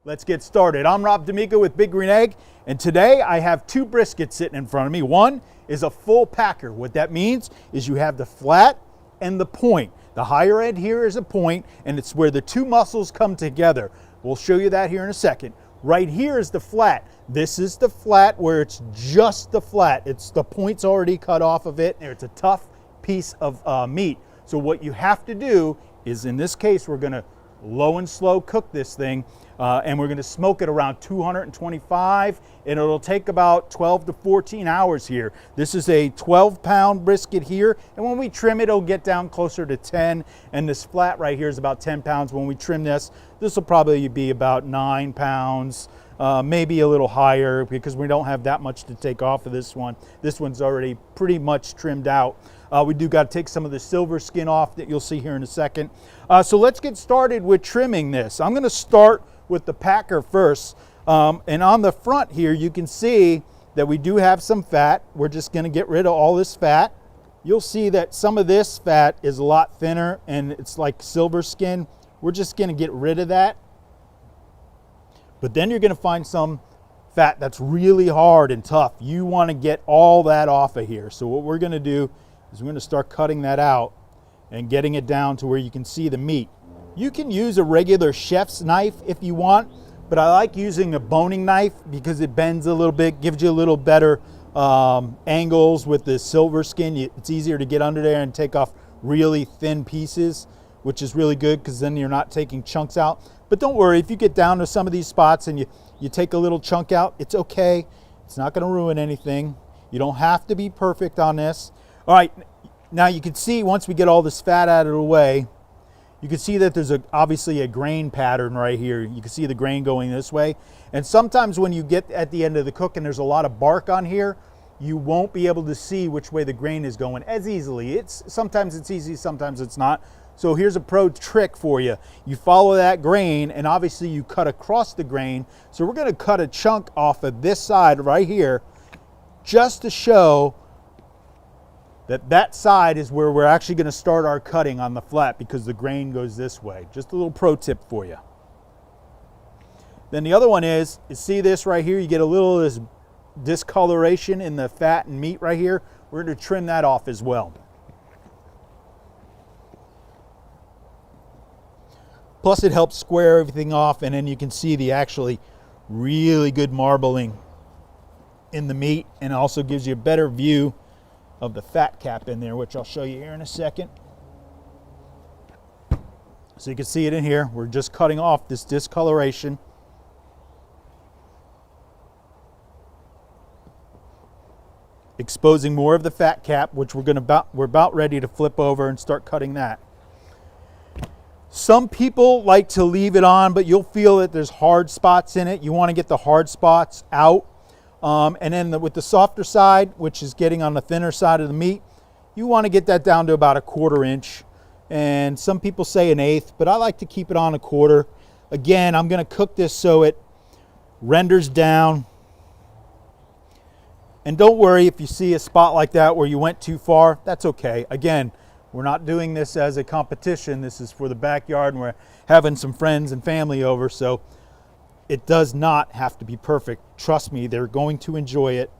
Let's get started. I'm Rob D'Amico with Big Green Egg, and today I have two briskets sitting in front of me. One is a full packer. What that means is you have the flat and the point. The higher end here is a point, and it's where the two muscles come together. We'll show you that here in a second. Right here is the flat. This is the flat where it's just the flat. It's the point's already cut off of it, and it's a tough piece of meat. So what you have to do is, in this case, we're gonna low and slow cook this thing, and we're going to smoke it around 225, and it'll take about 12 to 14 hours here. This is a 12-pound brisket here, and when we trim it, it'll get down closer to 10, and this flat right here is about 10 pounds. When we trim this will probably be about 9 pounds, maybe a little higher, because we don't have that much to take off of this one. This one's already pretty much trimmed out. We do got to take some of the silver skin off that you'll see here in a second. So let's get started with trimming this. I'm going to start with the packer first. And on the front here, you can see that we do have some fat. We're just going to get rid of all this fat. You'll see that some of this fat is a lot thinner and it's like silver skin. We're just going to get rid of that. But then you're going to find some fat that's really hard and tough. You want to get all that off of here. So what we're going to do is we're going to start cutting that out and getting it down to where you can see the meat. You can use a regular chef's knife if you want, but I like using a boning knife because it bends a little bit, gives you a little better angles with the silver skin. It's easier to get under there and take off really thin pieces, which is really good because then you're not taking chunks out. But don't worry, if you get down to some of these spots and you take a little chunk out, it's okay. It's not going to ruin anything. You don't have to be perfect on this. All right, now you can see once we get all this fat out of the way, you can see that there's obviously a grain pattern right here. You can see the grain going this way. And sometimes when you get at the end of the cook and there's a lot of bark on here, you won't be able to see which way the grain is going as easily. Sometimes it's easy, sometimes it's not. So here's a pro trick for you. You follow that grain and obviously you cut across the grain. So we're gonna cut a chunk off of this side right here just to show that side is where we're actually going to start our cutting on the flat because the grain goes this way. Just a little pro tip for you. Then the other one is see this right here? You get a little of this discoloration in the fat and meat right here. We're going to trim that off as well. Plus it helps square everything off, and then you can see the actually really good marbling in the meat, and also gives you a better view of the fat cap in there, which I'll show you here in a second. So you can see it in here. We're just cutting off this discoloration. Exposing more of the fat cap, which we're about ready to flip over and start cutting that. Some people like to leave it on, but you'll feel that there's hard spots in it. You want to get the hard spots out. And then with the softer side, which is getting on the thinner side of the meat, you want to get that down to about 1/4 inch. And some people say 1/8, but I like to keep it on 1/4. Again, I'm going to cook this so it renders down. And don't worry if you see a spot like that where you went too far, that's okay. Again, we're not doing this as a competition. This is for the backyard, and we're having some friends and family over, so it does not have to be perfect. Trust me, they're going to enjoy it.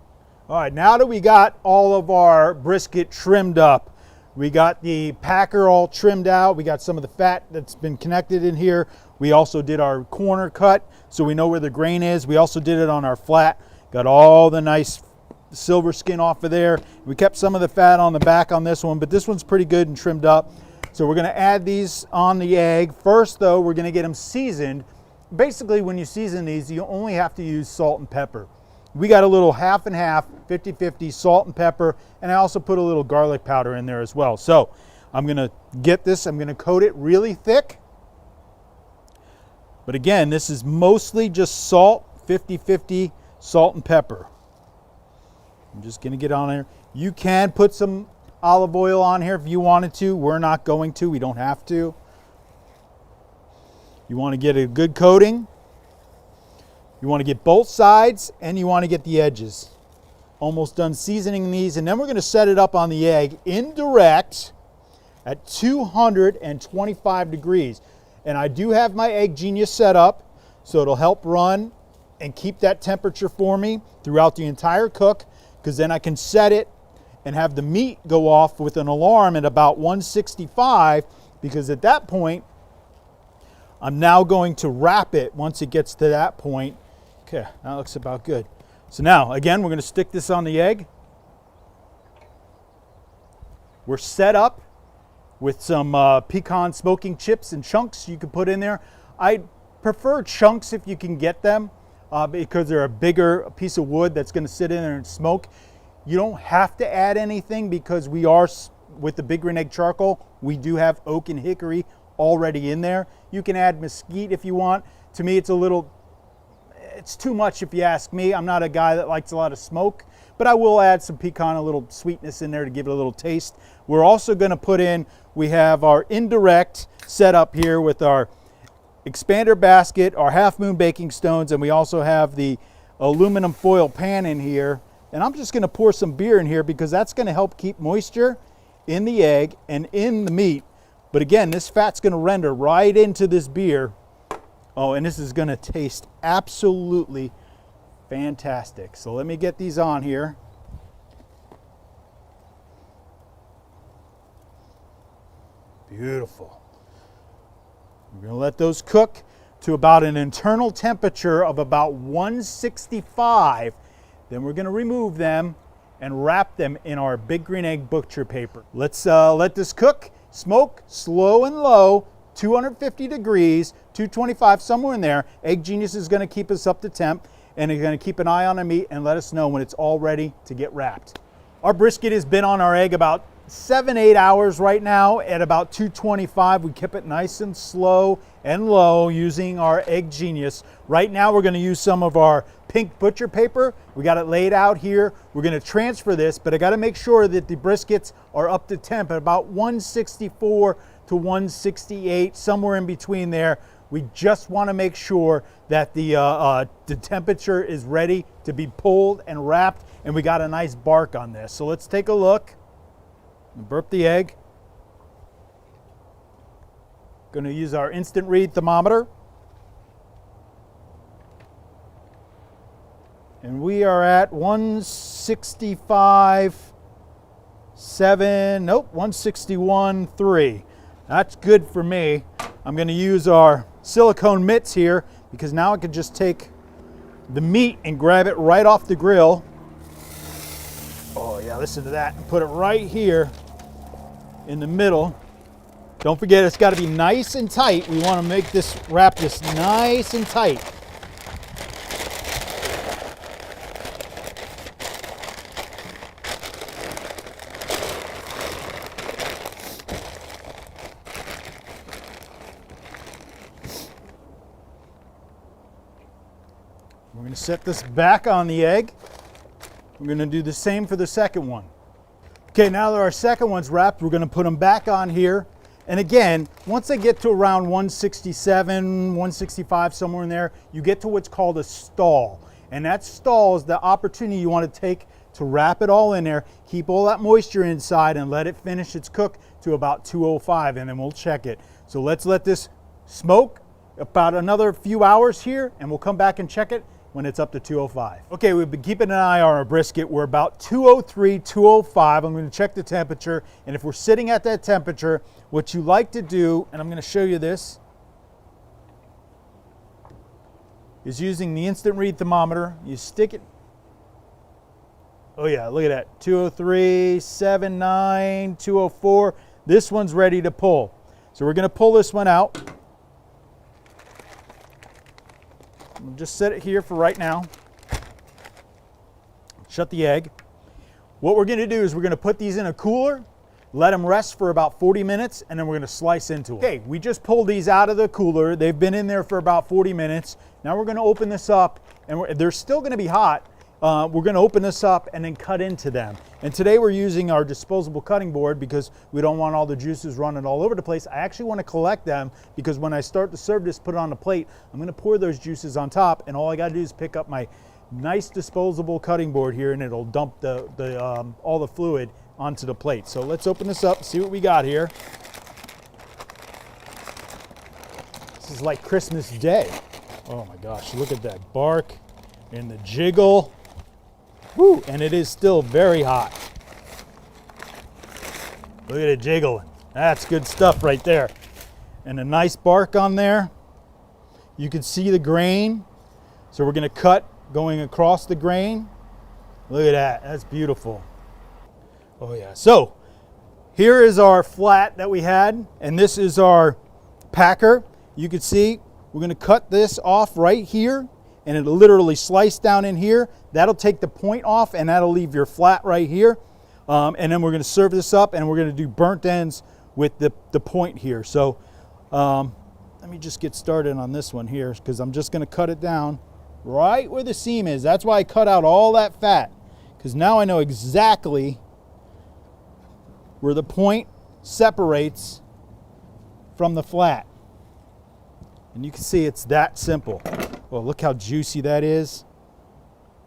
All right, now that we got all of our brisket trimmed up, we got the packer all trimmed out, we got some of the fat that's been connected in here. We also did our corner cut, so we know where the grain is. We also did it on our flat, got all the nice silver skin off of there. We kept some of the fat on the back on this one, but this one's pretty good and trimmed up. So we're gonna add these on the egg. First though, we're gonna get them seasoned. Basically, when you season these, you only have to use salt and pepper. We got a little half and half, 50-50 salt and pepper, and I also put a little garlic powder in there as well. So I'm gonna get this, I'm gonna coat it really thick. But again, this is mostly just salt, 50-50 salt and pepper. I'm just gonna get on there. You can put some olive oil on here if you wanted to. We're not going to, we don't have to. You want to get a good coating. You want to get both sides, and you want to get the edges. Almost done seasoning these, and then we're going to set it up on the egg indirect at 225 degrees. And I do have my Egg Genius set up. So it'll help run and keep that temperature for me throughout the entire cook, because then I can set it and have the meat go off with an alarm at about 165, because at that point, I'm now going to wrap it once it gets to that point. Okay, that looks about good. So now, again, we're going to stick this on the egg. We're set up with some pecan smoking chips and chunks you can put in there. I prefer chunks if you can get them, because they're a bigger piece of wood that's going to sit in there and smoke. You don't have to add anything, because we are, with the Big Green Egg charcoal, we do have oak and hickory already in there. You can add mesquite if you want. To me, it's too much if you ask me. I'm not a guy that likes a lot of smoke, but I will add some pecan, a little sweetness in there to give it a little taste. We're also going to put in, we have our indirect setup here with our expander basket, our half moon baking stones, and we also have the aluminum foil pan in here. And I'm just going to pour some beer in here, because that's going to help keep moisture in the egg and in the meat. But again, this fat's going to render right into this beer. Oh, and this is going to taste absolutely fantastic. So let me get these on here. Beautiful. We're going to let those cook to about an internal temperature of about 165. Then we're going to remove them and wrap them in our Big Green Egg butcher paper. Let's let this cook. Smoke slow and low, 250 degrees, 225, somewhere in there. Egg Genius is going to keep us up to temp, and they're going to keep an eye on the meat and let us know when it's all ready to get wrapped. Our brisket has been on our egg about 7-8 hours right now at about 225. We kept it nice and slow and low using our Egg Genius. Right now we're going to use some of our pink butcher paper. We got it laid out here. We're going to transfer this, but I got to make sure that the briskets are up to temp at about 164 to 168, somewhere in between there. We just want to make sure that the temperature is ready to be pulled and wrapped, and we got a nice bark on this. So let's take a look. Burp the egg. Going to use our instant read thermometer. And we are at 161.3. That's good for me. I'm going to use our silicone mitts here, because now I can just take the meat and grab it right off the grill. Oh yeah, listen to that. And put it right here in the middle. Don't forget, it's got to be nice and tight. We want to wrap this nice and tight. We're going to set this back on the egg. We're going to do the same for the second one. Okay, now that our second one's wrapped, we're going to put them back on here. And again, once they get to around 167, 165, somewhere in there, you get to what's called a stall. And that stall is the opportunity you want to take to wrap it all in there, keep all that moisture inside, and let it finish its cook to about 205, and then we'll check it. So let's let this smoke about another few hours here, and we'll come back and check it when it's up to 205. Okay, we've been keeping an eye on our brisket. We're about 203, 205. I'm going to check the temperature, and if we're sitting at that temperature, what you like to do, and I'm going to show you this, is using the instant read thermometer. You stick it. Oh yeah, look at that. 203, 79, 204. This one's ready to pull. So we're going to pull this one out. We'll just set it here for right now. Shut the egg. What we're going to do is we're going to put these in a cooler, let them rest for about 40 minutes, and then we're going to slice into them. Okay, we just pulled these out of the cooler. They've been in there for about 40 minutes. Now we're going to open this up, and they're still going to be hot. We're going to open this up and then cut into them. And today we're using our disposable cutting board because we don't want all the juices running all over the place. I actually want to collect them because when I start to serve this, put it on the plate, I'm going to pour those juices on top, and all I got to do is pick up my nice disposable cutting board here, and it'll dump all the fluid onto the plate. So let's open this up, see what we got here. This is like Christmas Day. Oh my gosh, look at that bark and the jiggle. Woo, and it is still very hot. Look at it jiggling. That's good stuff right there. And a nice bark on there. You can see the grain. So we're gonna cut going across the grain. Look at that, that's beautiful. Oh yeah, so here is our flat that we had, and this is our packer. You can see we're gonna cut this off right here, and it'll literally slice down in here. That'll take the point off, and that'll leave your flat right here. And then we're gonna serve this up, and we're gonna do burnt ends with the point here. So let me just get started on this one here, because I'm just gonna cut it down right where the seam is. That's why I cut out all that fat, because now I know exactly where the point separates from the flat. And you can see it's that simple. Well, look how juicy that is.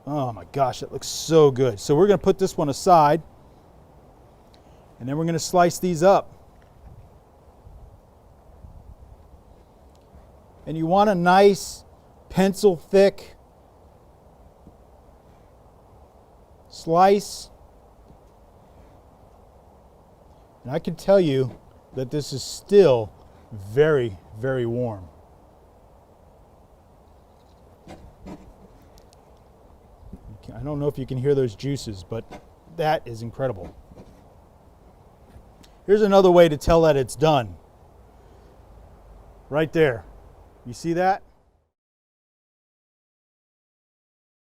Oh my gosh, it looks so good. So we're gonna put this one aside, and then we're gonna slice these up. And you want a nice pencil thick slice. And I can tell you that this is still very, very warm. I don't know if you can hear those juices, but that is incredible. Here's another way to tell that it's done. Right there. You see that?